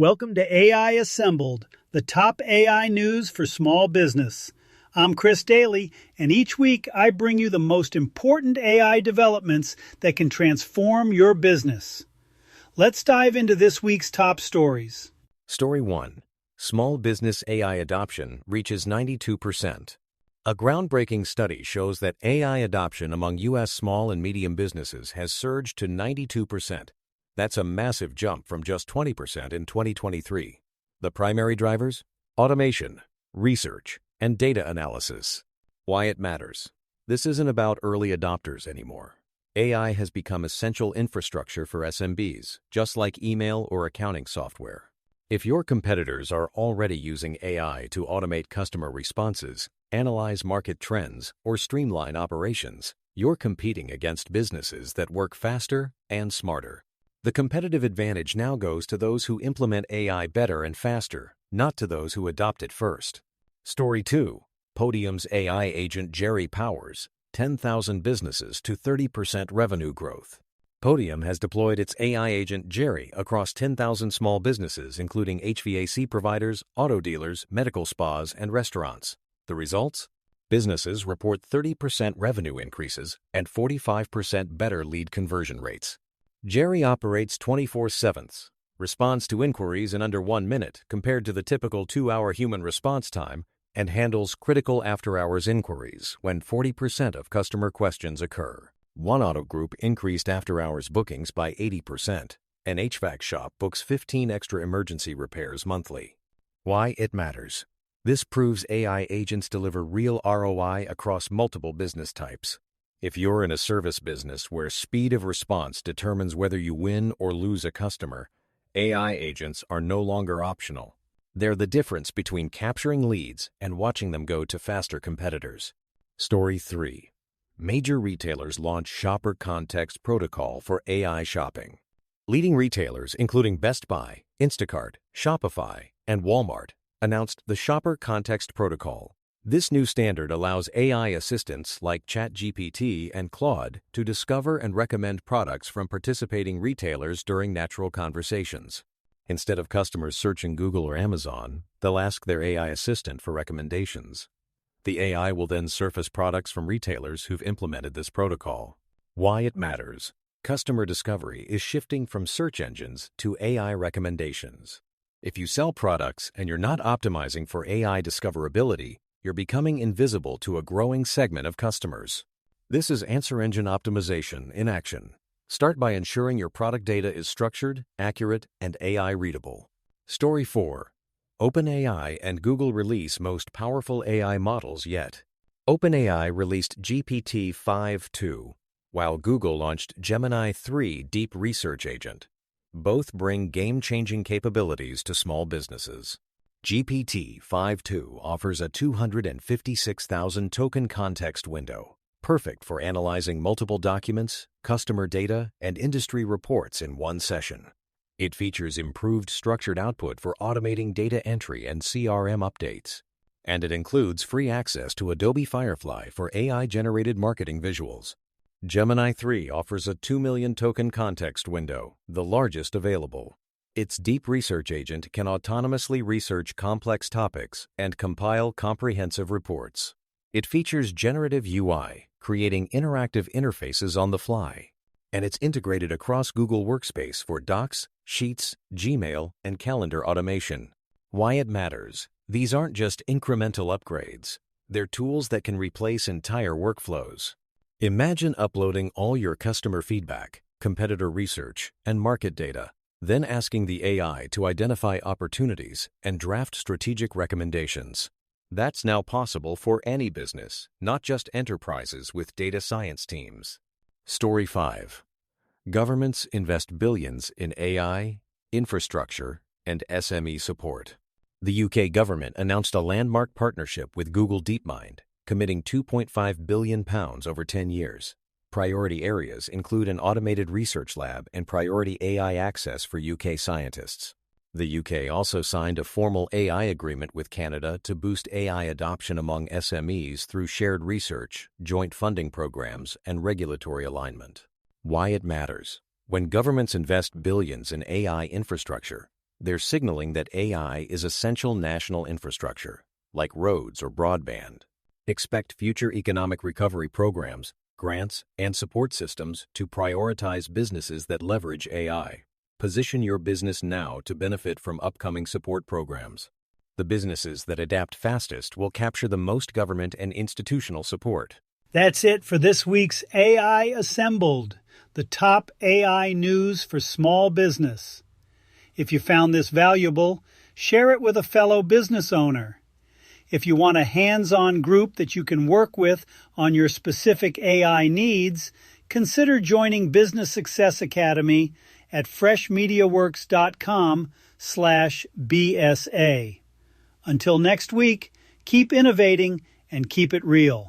Welcome to AI Assembled, the top AI news for small business. I'm Chris Doelle, and each week I bring you the most important AI developments that can transform your business. Let's dive into this week's top stories. Story 1. Small business AI adoption reaches 92%. A groundbreaking study shows that AI adoption among U.S. small and medium businesses has surged to 92%. That's a massive jump from just 20% in 2023. The primary drivers? Automation, research, and data analysis. Why it matters. This isn't about early adopters anymore. AI has become essential infrastructure for SMBs, just like email or accounting software. If your competitors are already using AI to automate customer responses, analyze market trends, or streamline operations, you're competing against businesses that work faster and smarter. The competitive advantage now goes to those who implement AI better and faster, not to those who adopt it first. Story 2. Podium's AI agent Jerry powers 10,000 businesses to 30% revenue growth. Podium has deployed its AI agent Jerry across 10,000 small businesses, including HVAC providers, auto dealers, medical spas, and restaurants. The results? Businesses report 30% revenue increases and 45% better lead conversion rates. Jerry operates 24/7, responds to inquiries in under 1 minute compared to the typical 2-hour human response time, and handles critical after-hours inquiries when 40% of customer questions occur. One auto group increased after-hours bookings by 80%. An HVAC shop books 15 extra emergency repairs monthly. Why it matters. This proves AI agents deliver real ROI across multiple business types. If you're in a service business where speed of response determines whether you win or lose a customer, AI agents are no longer optional. They're the difference between capturing leads and watching them go to faster competitors. Story 3. Major retailers launch Shopper Context Protocol for AI shopping. Leading retailers, including Best Buy, Instacart, Shopify, and Walmart, announced the Shopper Context Protocol. This new standard allows AI assistants like ChatGPT and Claude to discover and recommend products from participating retailers during natural conversations. Instead of customers searching Google or Amazon, they'll ask their AI assistant for recommendations. The AI will then surface products from retailers who've implemented this protocol. Why it matters. Customer discovery is shifting from search engines to AI recommendations. If you sell products and you're not optimizing for AI discoverability, you're becoming invisible to a growing segment of customers. This is answer engine optimization in action. Start by ensuring your product data is structured, accurate, and AI readable. Story 4. OpenAI and Google release most powerful AI models yet. OpenAI released GPT-5.2, while Google launched Gemini 3 Deep Research Agent. Both bring game-changing capabilities to small businesses. GPT-5.2 offers a 256,000 token context window, perfect for analyzing multiple documents, customer data, and industry reports in one session. It features improved structured output for automating data entry and CRM updates. And it includes free access to Adobe Firefly for AI-generated marketing visuals. Gemini 3 offers a 2 million token context window, the largest available. Its deep research agent can autonomously research complex topics and compile comprehensive reports. It features generative UI, creating interactive interfaces on the fly. And it's integrated across Google Workspace for Docs, Sheets, Gmail, and calendar automation. Why it matters. These aren't just incremental upgrades. They're tools that can replace entire workflows. Imagine uploading all your customer feedback, competitor research, and market data, then asking the AI to identify opportunities and draft strategic recommendations. That's now possible for any business, not just enterprises with data science teams. Story 5. Governments invest billions in AI, infrastructure, and SME support. The UK government announced a landmark partnership with Google DeepMind, committing £2.5 billion over 10 years. Priority areas include an automated research lab and priority AI access for UK scientists. The UK also signed a formal AI agreement with Canada to boost AI adoption among SMEs through shared research, joint funding programs, and regulatory alignment. Why it matters. When governments invest billions in AI infrastructure, They're signaling that AI is essential national infrastructure, like roads or broadband. Expect future economic recovery programs, grants, and support systems to prioritize businesses that leverage AI. Position your business now to benefit from upcoming support programs. The businesses that adapt fastest will capture the most government and institutional support. That's it for this week's AI Assembled, the top AI news for small business. If you found this valuable, share it with a fellow business owner. If you want a hands-on group that you can work with on your specific AI needs, consider joining Business Success Academy at freshmediaworks.com/BSA. Until next week, keep innovating and keep it real.